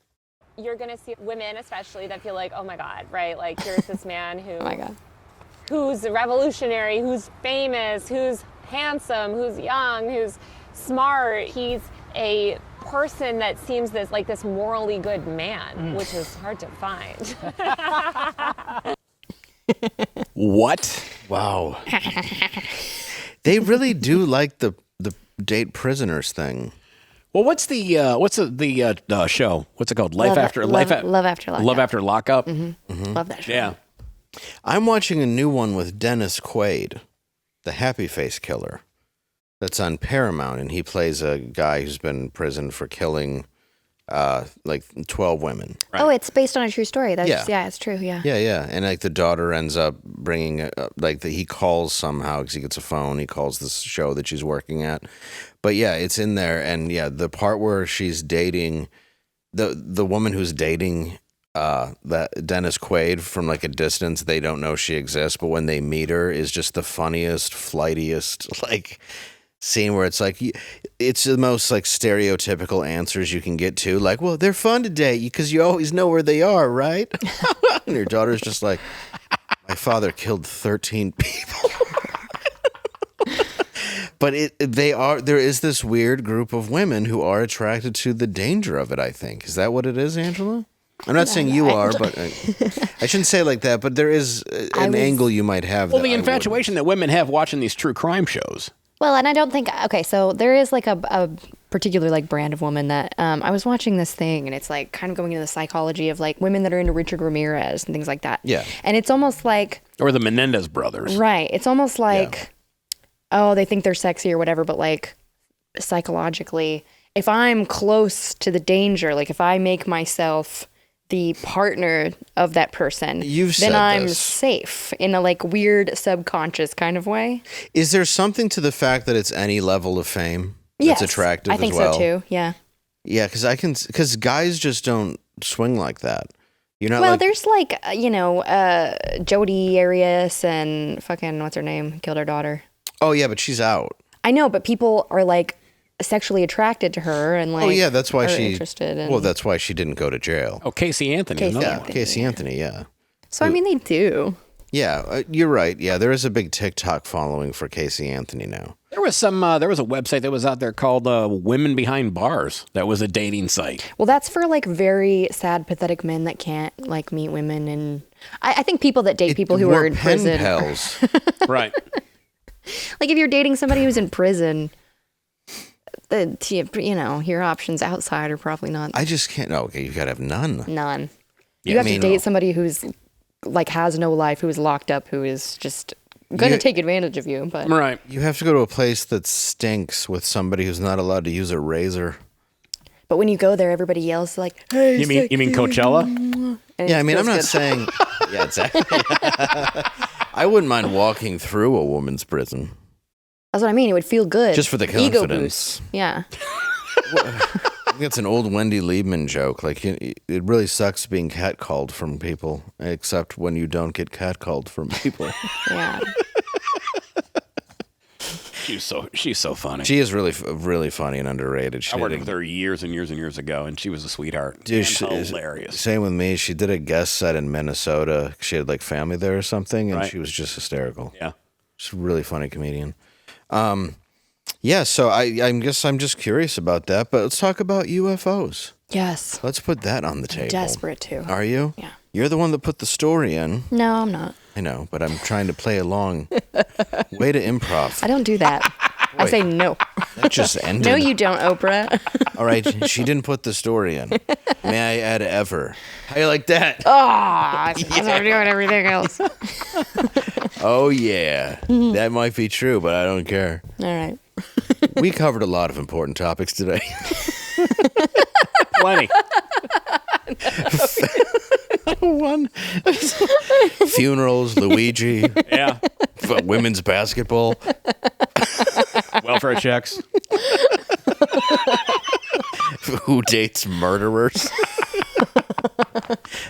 You're going to see women especially that feel like, oh my God, right? Like here's this man who, oh my God, who's a revolutionary, who's famous, who's handsome, who's young, who's smart. He's a person that seems like this morally good man, which is hard to find. What? Wow. They really do like the date prisoners thing. Well, what's the show? What's it called? Love After Lockup. Love After Lockup. Mm-hmm. Love that show. Yeah. I'm watching a new one with Dennis Quaid, the Happy Face Killer. That's on Paramount, and he plays a guy who's been in prison for killing like 12 women. Right. Oh, it's based on a true story. Yeah, it's true. Yeah. Yeah. And like the daughter ends up bringing, he calls somehow because he gets a phone. He calls this show that she's working at. But yeah, it's in there. And yeah, the part where she's dating, the woman who's dating that Dennis Quaid from like a distance, they don't know she exists. But when they meet her, is just the funniest, flightiest, like scene where it's like, it's the most like stereotypical answers you can get to, like, well, they're fun to date because you always know where they are, right? And your daughter's just like, my father killed 13 people. But there is this weird group of women who are attracted to the danger of it, I think. Is that what it is, Angela? I'm not saying you are, but I shouldn't say it like that, but there is an angle you might have. Well, the infatuation that women have watching these true crime shows. Well, and I don't think, okay, so there is like a particular like brand of woman that I was watching this thing, and it's like kind of going into the psychology of like women that are into Richard Ramirez and things like that. Yeah. And it's almost like, or the Menendez brothers. Right. It's almost like, oh, they think they're sexy or whatever, but like psychologically, if I'm close to the danger, like if I make myself the partner of that person, then I'm safe in a like weird subconscious kind of way. Is there something to the fact that it's any level of fame that's attractive as well? I think so too. Yeah. Yeah, because guys just don't swing like that. You're not. Well, there's like Jodi Arias and fucking what's her name killed her daughter. Oh yeah, but she's out. I know, but people are like sexually attracted to her and like that's why she interested in, well, that's why she didn't go to jail. Casey Anthony. Casey Anthony, yeah. So I mean, they do. Yeah, you're right. Yeah, there is a big TikTok following for Casey Anthony now. There was a website that was out there called Women Behind Bars. That was a dating site. Well, that's for like very sad, pathetic men that can't like meet women, and I think people that date people who are in prison. Pals. Right. Like if you're dating somebody who's in prison, your options outside are probably not. I just can't. Okay, you gotta have none. None. You have to date somebody who's like has no life, who is locked up, who is just going to take advantage of you. But right, you have to go to a place that stinks with somebody who's not allowed to use a razor. But when you go there, everybody yells like, "Hey, you mean Coachella?" Yeah, I mean, I'm not saying. Yeah, exactly. I wouldn't mind walking through a woman's prison. That's what I mean. It would feel good. Just for the confidence. Ego boost. Yeah. I think it's an old Wendy Liebman joke. Like, it really sucks being catcalled from people, except when you don't get catcalled from people. Yeah. She's so funny. She is really funny and underrated. I worked with her years and years and years ago, and she was a sweetheart. Dude, hilarious. Same with me. She did a guest set in Minnesota. She had like family there or something, and she was just hysterical. Yeah. She's a really funny comedian. Yeah, so I guess I'm just curious about that, but let's talk about UFOs. Yes. Let's put that on the table. Desperate to. Are you? Yeah. You're the one that put the story in. No, I'm not. I know, but I'm trying to play along. Way to improv. I don't do that. I say no. That just ended. No, you don't, Oprah. All right, she didn't put the story in. May I add ever? How you like that? Oh, we're doing everything else. Oh, yeah. That might be true, but I don't care. All right. We covered a lot of important topics today. Plenty. One. Funerals, Luigi. Yeah. Women's basketball. Welfare checks. Who dates murderers?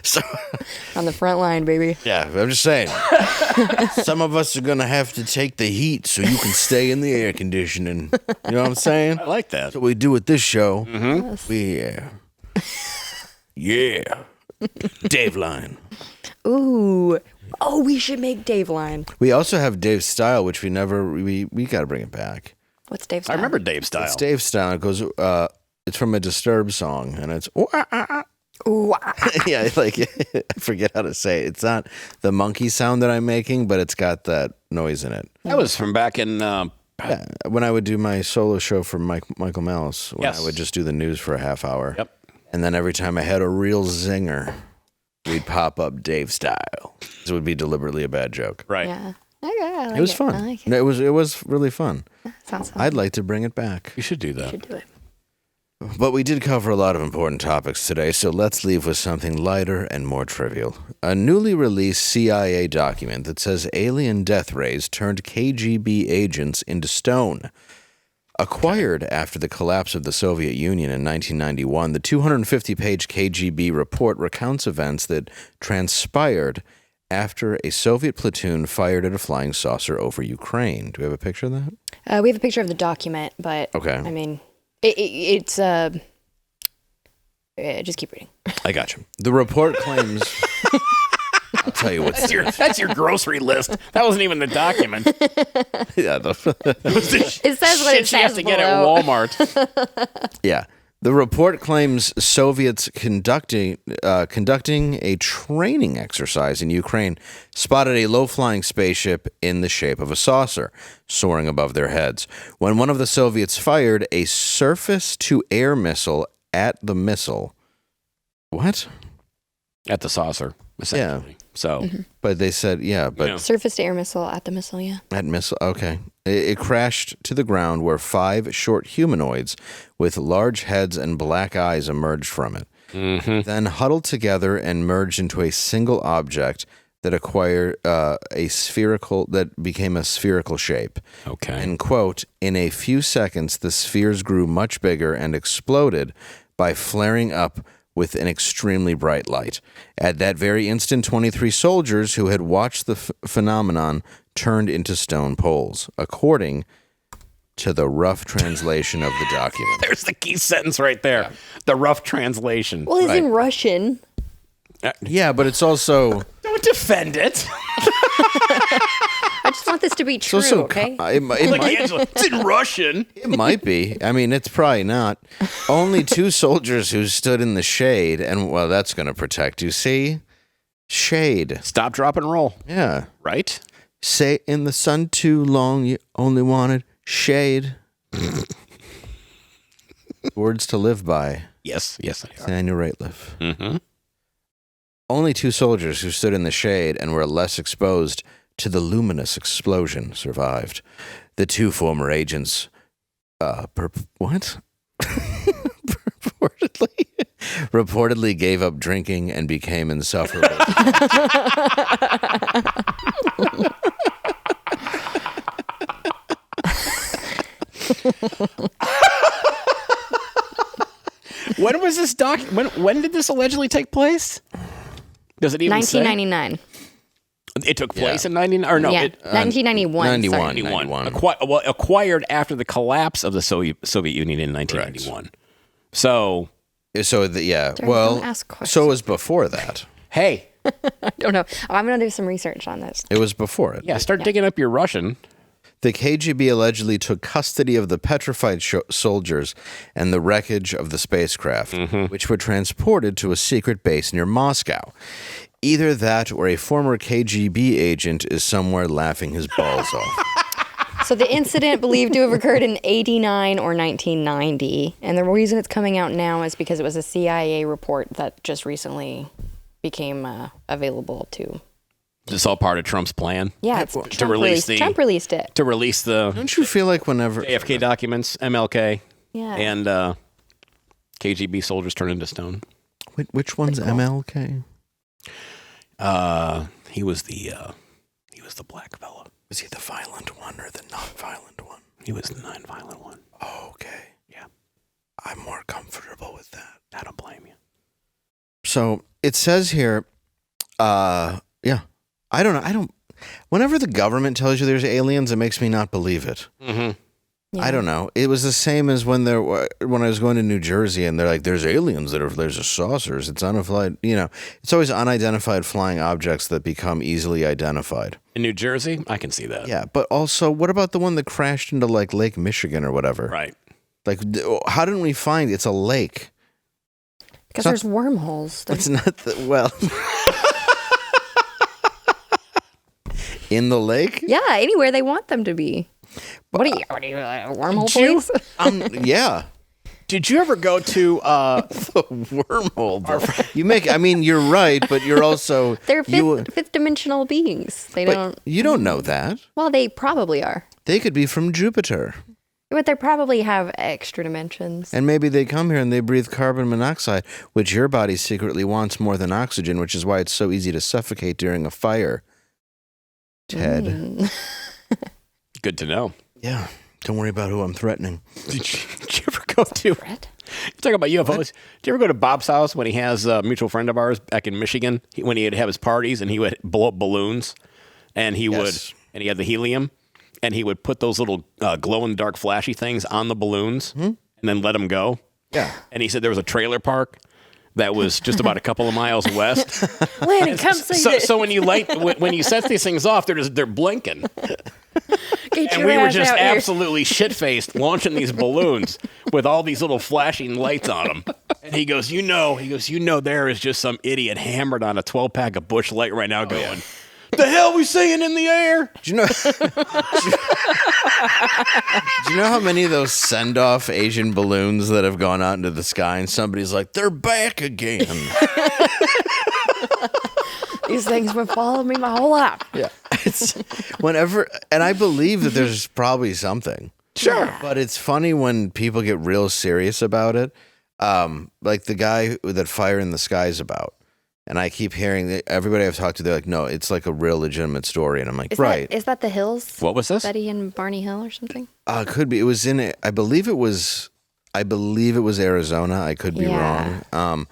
So, on the front line, baby. Yeah, I'm just saying. Some of us are going to have to take the heat so you can stay in the air conditioning. You know what I'm saying? I like that. So we do with this show. Mm-hmm. Yeah. Dave Line. Ooh. Oh, we should make Dave Line. We also have Dave's Style, which we got to bring it back. What's Dave's Style? I remember Dave's Style. It's Dave's Style. It goes, it's from a Disturbed song, and it's, Ooh, Yeah, like I forget how to say it. It's not the monkey sound that I'm making, but it's got that noise in it. That was from back in. Yeah, when I would do my solo show for Michael Malice, when Yes. I would just do the news for a half hour. Yep. And then every time I had a real zinger, we'd pop up Dave style. It would be deliberately a bad joke. Right. yeah. Okay, I like It was fun. I like it. No, it was really fun. Sounds fun. I'd like to bring it back. You should do that. should do it. But we did cover a lot of important topics today, so let's leave with something lighter and more trivial. A newly released CIA document that says alien death rays turned KGB agents into stone. Acquired after the collapse of the Soviet Union in 1991, the 250-page KGB report recounts events that transpired after a Soviet platoon fired at a flying saucer over Ukraine. Do we have a picture of that? We have a picture of the document, but Okay. I mean, it's just keep reading. I got you. The report claims... I'll tell you what's That's your grocery list. That wasn't even the document. yeah, It says what it Shit she has says to get at below. Walmart. yeah. The report claims Soviets conducting a training exercise in Ukraine spotted a low-flying spaceship in the shape of a saucer soaring above their heads. When one of the Soviets fired a surface-to-air missile at the missile. What? At the saucer, essentially. So, But they said, yeah, but Yeah. Surface to air missile at the missile, yeah. That missile, okay. It crashed to the ground where 5 short humanoids with large heads and black eyes emerged from it. Then huddled together and merged into a single object that became a spherical shape. okay. And quote, in a few seconds, the spheres grew much bigger and exploded by flaring up with an extremely bright light. At that very instant, 23 soldiers who had watched the phenomenon turned into stone poles, according to the rough translation of the document. There's the key sentence right there. The rough translation. Well, it's in Russian. Yeah, but it's also... Don't defend it. I just want this to be true, okay? It Like might, Angela, it's in Russian. it might be. I mean, it's probably not. Only 2 soldiers who stood in the shade, and, well, that's going to protect you. See? Shade. Stop, drop, and roll. Yeah. Right? Say in the sun too long, you only wanted shade. Words to live by. Yes, they are. Daniel Rateliff. Mm-hmm. Only 2 soldiers who stood in the shade and were less exposed to the luminous explosion survived. The 2 former agents, what? reportedly gave up drinking and became insufferable. When was this when did this allegedly take place? Does it even 1999. say? It took place Yeah. in 99 or no, yeah, it 1991. 91. Sorry. 91. Acquired after the collapse of the Soviet Union in 1991. So, So, well, don't ask questions. so it was before that. hey, I don't know. I'm going to do some research on this. It was before it. yeah, start digging up your Russian. The KGB allegedly took custody of the petrified soldiers and the wreckage of the spacecraft, which were transported to a secret base near Moscow. Either that or a former KGB agent is somewhere laughing his balls off. So the incident believed to have occurred in 89 or 1990. And the reason it's coming out now is because it was a CIA report that just recently became available to... Is this all part of Trump's plan? Yeah, it's to release Trump released it. to release the Don't you feel like whenever... AFK documents, MLK, Yeah. and KGB soldiers turned into stone. Which one's MLK? He was the black fella. Was he the violent one or the non-violent one? He was the non-violent one. Oh, okay. Yeah, I'm more comfortable with that. I don't blame you. So it says here, yeah, I don't, whenever the government tells you there's aliens, it makes me not believe it. Mm-hmm. Yeah. I don't know. It was the same as when I was going to New Jersey and they're like, there's aliens there's saucers. It's unidentified, it's always unidentified flying objects that become easily identified. In New Jersey, I can see that. Yeah. But also, what about the one that crashed into like Lake Michigan or whatever? Right. Like, how didn't we find it's a lake? Because there's wormholes. It's not well. In the lake? Yeah, anywhere they want them to be. What are you wormhole police? Yeah. Did you ever go to The wormhole, bro. You're right, but you're also... They're fifth dimensional beings. You don't know that. Well, they probably are. They could be from Jupiter. But they probably have extra dimensions. And maybe they come here and they breathe carbon monoxide, which your body secretly wants more than oxygen, which is why it's so easy to suffocate during a fire. Ted. Good to know. Yeah. Don't worry about who I'm threatening. Did you ever go to... Talk about UFOs. Did you ever go to Bob's house when he has a mutual friend of ours back in Michigan? When he'd have his parties and he would blow up balloons, and he had the helium, and he would put those little glow-in-the-dark flashy things on the balloons and then let them go. Yeah. And he said there was a trailer park that was just about a couple of miles west. Lanny, come see So when you set these things off, they're blinking. And we were just absolutely shit-faced launching these balloons with all these little flashing lights on them. And he goes, you know, there is just some idiot hammered on a 12-pack of Busch Light right now going, the hell are we seeing in the air? Do you know? Do you know how many of those send-off Asian balloons that have gone out into the sky and somebody's like, they're back again? These things have followed me my whole life. Yeah. It's whenever, and I believe that there's probably something. Sure. But it's funny when people get real serious about it. Like the guy that Fire in the Sky is about. And I keep hearing that everybody I've talked to, they're like, no, it's like a real legitimate story. And I'm like, right. Is that the Hills? What was this? Betty and Barney Hill or something? Could be. It was I believe it was Arizona. I could be wrong.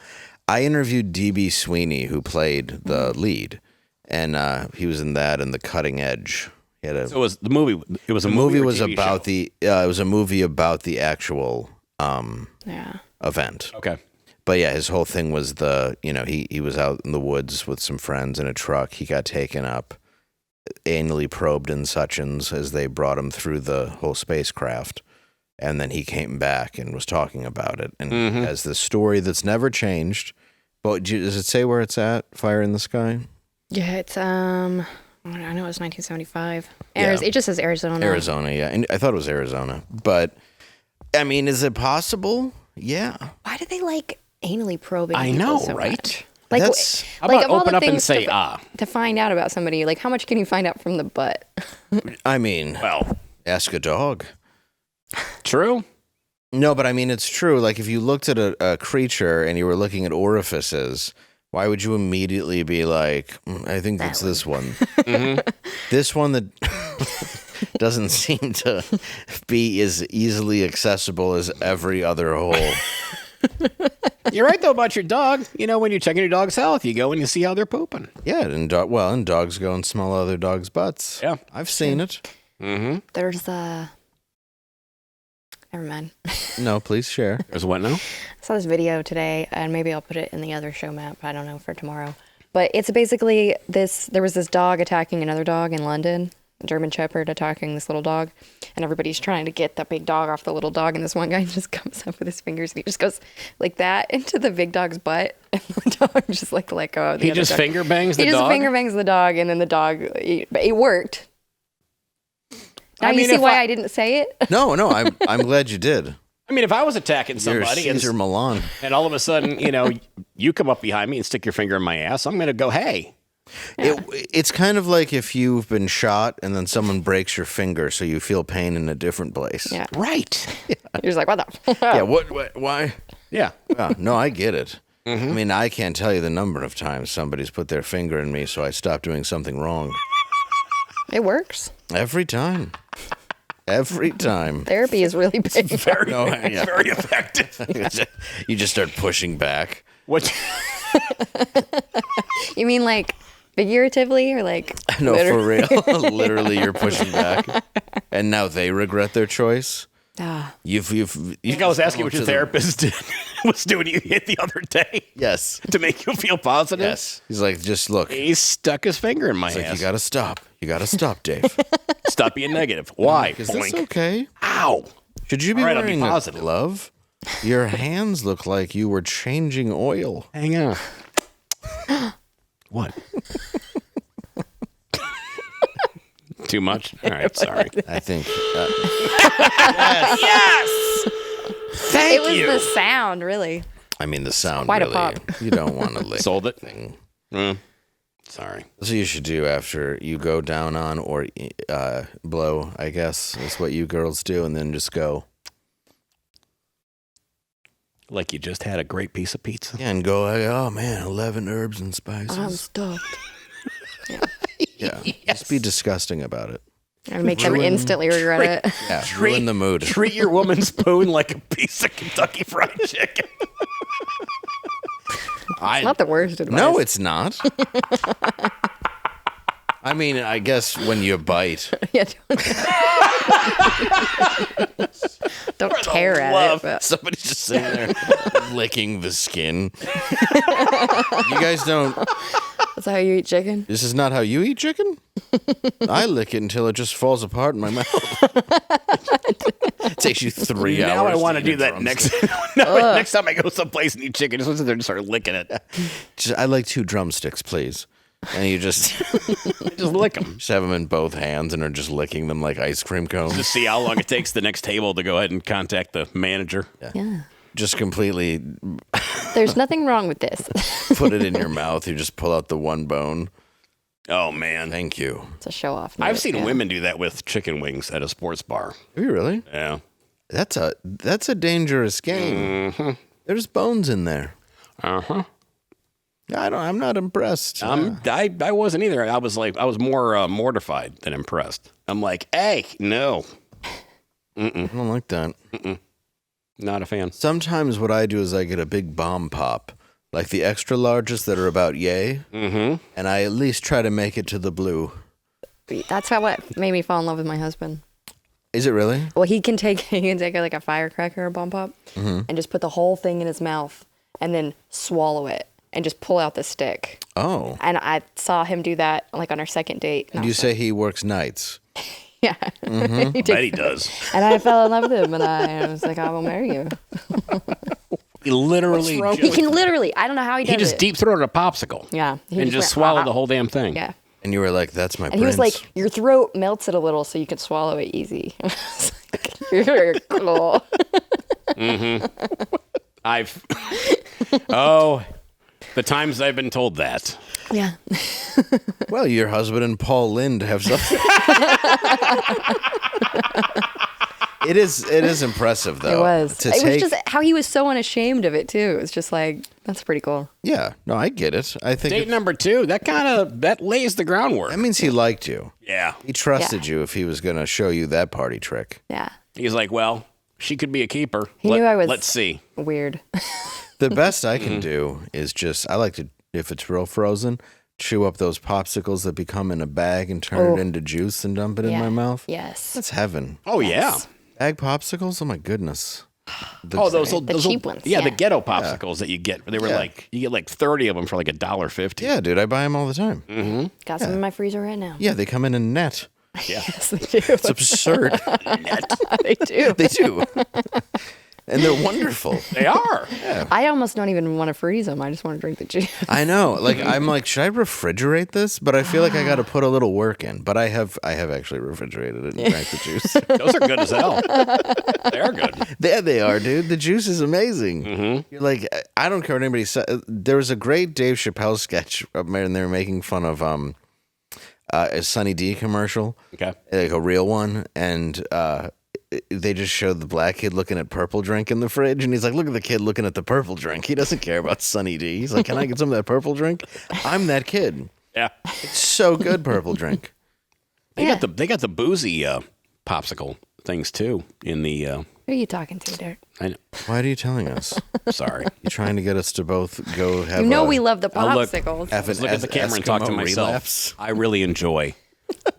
I interviewed D.B. Sweeney, who played the lead. And he was in that and The Cutting Edge. So it was the movie. It was a the movie. Was or TV about show? it was a movie about the actual event. Okay. But yeah, his whole thing was he was out in the woods with some friends in a truck. He got taken up, anally probed in such-ins as they brought him through the whole spacecraft. And then he came back and was talking about it. And has this story that's never changed. But does it say where it's at, Fire in the Sky? Yeah, it's, I know it was 1975. Yeah. It just says Arizona. Arizona, yeah. And I thought it was Arizona. But, I mean, is it possible? Yeah. Why do they like anally probing I people know, so right? much? How about of all open the up and things say, to find out about somebody, like how much can you find out from the butt? I mean, well, ask a dog. True. No, but I mean, it's true. Like if you looked at a creature and you were looking at orifices, why would you immediately be like, I think that's this one. This one that doesn't seem to be as easily accessible as every other hole. You're right, though, about your dog. You know, when you're checking your dog's health, you go and you see how they're pooping. Yeah, and dogs go and smell other dogs' butts. Yeah. I've seen it. Mm-hmm. There's never mind. No, please share. There's what now? I saw this video today, and maybe I'll put it in the other show map. I don't know, for tomorrow. But it's basically there was this dog attacking another dog in London, a German Shepherd attacking this little dog, and everybody's trying to get the big dog off the little dog, and this one guy just comes up with his fingers, and he just goes like that into the big dog's butt, and the dog just let go of the He other just dog. finger bangs the dog? He just finger bangs the dog, and then the dog, it worked. Now you see why I didn't say it? No, I'm glad you did. I mean, if I was attacking somebody Caesar Milan. and all of a sudden, you come up behind me and stick your finger in my ass, I'm going to go, hey. Yeah. It's kind of like if you've been shot and then someone breaks your finger so you feel pain in a different place. Yeah. Right. You're just like, what the? Yeah, what, why? Yeah. No, I get it. I mean, I can't tell you the number of times somebody's put their finger in me so I stop doing something wrong. It works. Every time. Every time. Therapy is really big. Very effective. You just start pushing back. What? You mean like figuratively or like No, for real. Literally, you're pushing back. And now they regret their choice. You think I was asking what your therapist was doing you hit the other day? Yes. To make you feel positive? Yes. He's like, just look. He stuck his finger in my ass. Like, you gotta stop. You gotta stop, Dave. Stop being negative. Why? Is this okay? Ow. Should you be All right, I'll be wearing a positive. glove? Your hands look like you were changing oil. Hang on. What? Too much? All right, sorry. I think. Yes! Thank It was you. the sound, really. I mean, the sound. Quite a really, pop. You don't want to lick. Sold it? Thing. Sorry. That's what you should do after you go down on or blow, I guess, is what you girls do, and then just go. Like you just had a great piece of pizza. Yeah, and go, oh man, 11 herbs and spices. I'm stuffed. Yeah, just be disgusting about it. And make them instantly regret it. Yeah, ruin the mood. Treat your woman's spoon like a piece of Kentucky Fried Chicken. It's not the worst advice. No, it's not. I mean, I guess when you bite. Yeah, don't tear at it. But. Somebody's just sitting there licking the skin. You guys don't. That's how you eat chicken? This is not how you eat chicken? I lick it until it just falls apart in my mouth. It takes you 3 hours. Now I want to eat do a that drumstick. next time I go someplace and eat chicken. Just sit there and start licking it. I like 2 drumsticks, please. And you just lick them. Just have them in both hands and are just licking them like ice cream cones. Just see how long it takes the next table to go ahead and contact the manager. Yeah. Just completely There's nothing wrong with this. put it in your mouth. You just pull out the one bone. Oh, man. Thank you. It's a show off. I've seen women do that with chicken wings at a sports bar. Have you really? Yeah. That's a dangerous game. Mm-hmm. There's bones in there. Uh-huh. I'm not impressed. I wasn't either. I was more mortified than impressed. I'm like, hey, no. I don't like that. Not a fan. Sometimes what I do is I get a big bomb pop, like the extra largest that are about yay, and I at least try to make it to the blue. That's what made me fall in love with my husband. Is it really? Well, he can take like a firecracker or bomb pop and just put the whole thing in his mouth and then swallow it and just pull out the stick. Oh. And I saw him do that like on our second date. And you say he works nights? Yeah. I bet he does. And I fell in love with him, and I was like, I will marry you. He literally. He can literally. I don't know how he does it. He just deep throated a popsicle. Yeah. And just swallowed the whole damn thing. Yeah. And you were like, that's my And prince. he was like, your throat melts it a little so you can swallow it easy. I was like, you're cool. The times I've been told that. Yeah. Well, your husband and Paul Lind have something. It is impressive, though. It was. To It was take- just how he was so unashamed of it, too. It was just like, that's pretty cool. Yeah. No, I get it. I think Date number 2, that lays the groundwork. that means he liked you. Yeah. He trusted you if he was going to show you that party trick. Yeah. He's like, well, she could be a keeper. He knew I was Let's see. weird. The best I can do is just, I like to, if it's real frozen, chew up those popsicles that become in a bag and turn it into juice and dump it in my mouth. Yes. That's heaven. Oh, yeah. Bag popsicles? Oh, my goodness. Those cheap ones. Yeah, the ghetto popsicles that you get. They were you get like 30 of them for like $1.50. Yeah, dude, I buy them all the time. Got some in my freezer right now. Yeah, they come in a net. Yeah. Yes, they do. It's absurd. They do. They do. And they're wonderful. They are. I almost don't even want to freeze them. I just want to drink the juice. I know. Like, I'm like, should I refrigerate this? But I feel like I got to put a little work in. But I have actually refrigerated it and drank the juice. Those are good as hell. They are good. There they are, dude. The juice is amazing. You're like, I don't care what anybody says. There was a great Dave Chappelle sketch up there, and they were making fun of a Sunny D commercial. Okay. Like a real one. And they just showed the black kid looking at purple drink in the fridge, and he's like, look at the kid looking at the purple drink. He doesn't care about Sunny D. He's like, can I get some of that purple drink? I'm that kid. Yeah. It's so good, purple drink. They got the boozy popsicle things too in the Who are you talking to, Derek? I know. Why are you telling us? Sorry. You trying to get us to both go have You know a, we love the look, popsicles. have an Look at the camera and talk to Eskimo myself. relapse? I really enjoy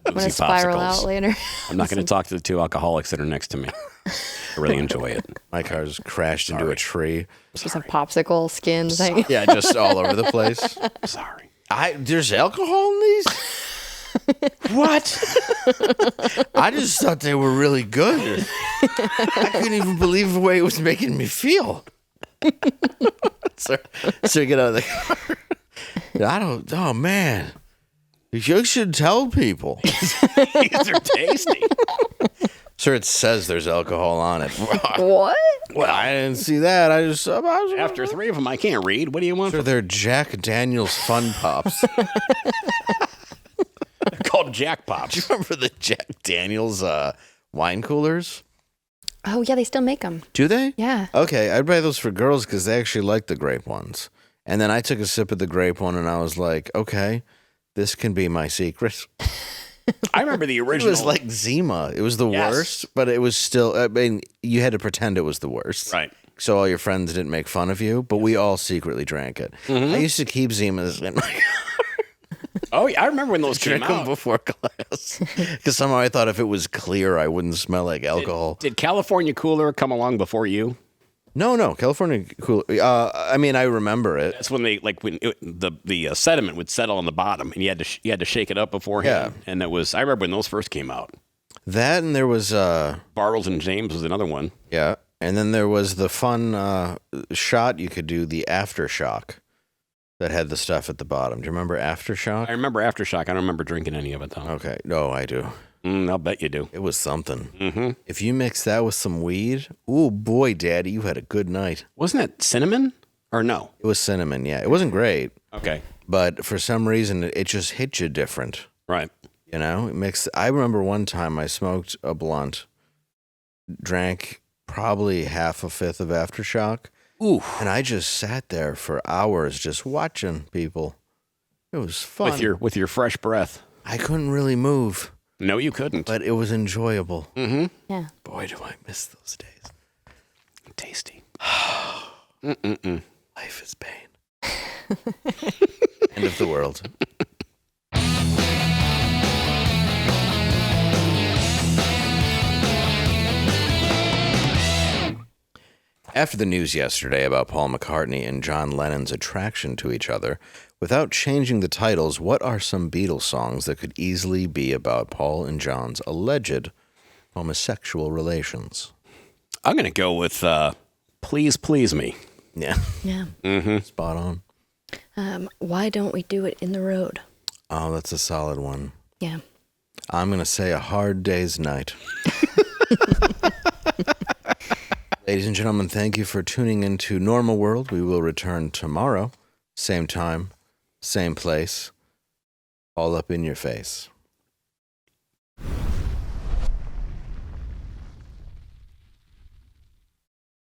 I'm boozy going to spiral popsicles. out later. I'm not going to talk to the 2 alcoholics that are next to me. I really enjoy it. My car's crashed into a tree. Just a popsicle skin thing. Yeah, just all over the place. Sorry. There's alcohol in these? What? I just thought they were really good. I couldn't even believe the way it was making me feel. So get out of the car. Oh, man. You should tell people. These are tasty. Sir, it says there's alcohol on it. What? Well, I didn't see that. I was After 3 of them, I can't read. What do you want? Sir, they're Jack Daniels Fun Pops. They're called Jack Pops. Do you remember the Jack Daniels wine coolers? Oh, yeah, they still make them. Do they? Yeah. Okay, I'd buy those for girls because they actually like the grape ones. And then I took a sip of the grape one and I was like, okay, this can be my secret. I remember the original. It was like Zima. It was the worst, but it was still, I mean, you had to pretend it was the worst. Right. So all your friends didn't make fun of you, but we all secretly drank it. I used to keep Zimas in my Oh, yeah, I remember when those came drink them out. before class. Because somehow I thought if it was clear, I wouldn't smell like alcohol. Did California Cooler come along before you? No, California Cool. I mean, I remember it. That's when they the sediment would settle on the bottom, and you had to shake it up beforehand. Yeah. And it was I remember when those first came out. That and there was Bartles and James was another one. yeah, and then there was the fun shot you could do, the Aftershock, that had the stuff at the bottom. Do you remember Aftershock? I remember Aftershock. I don't remember drinking any of it though. Okay, no, I do. I'll bet you do. It was something. Mm-hmm. If you mix that with some weed, oh boy, Daddy, you had a good night. Wasn't that cinnamon or no? It was cinnamon. Yeah, it wasn't great, Okay, but for some reason it just hit you different. right. You know, it makes. I remember one time I smoked a blunt, drank probably half a fifth of Aftershock, and I just sat there for hours just watching people. It was fun. With your fresh breath. I couldn't really move, No, you couldn't. but it was enjoyable. Mm-hmm. Yeah. Boy, do I miss those days. Tasty. Life is pain. End of the world. After the news yesterday about Paul McCartney and John Lennon's attraction to each other, without changing the titles, what are some Beatles songs that could easily be about Paul and John's alleged homosexual relations? I'm gonna go with "Please Please Me." Yeah. Yeah. Mm-hmm. Spot on. Why don't we do it in the road? Oh, that's a solid one. Yeah. I'm going to say A Hard Day's Night. Ladies and gentlemen, thank you for tuning into Normal World. We will return tomorrow, same time, same place, all up in your face.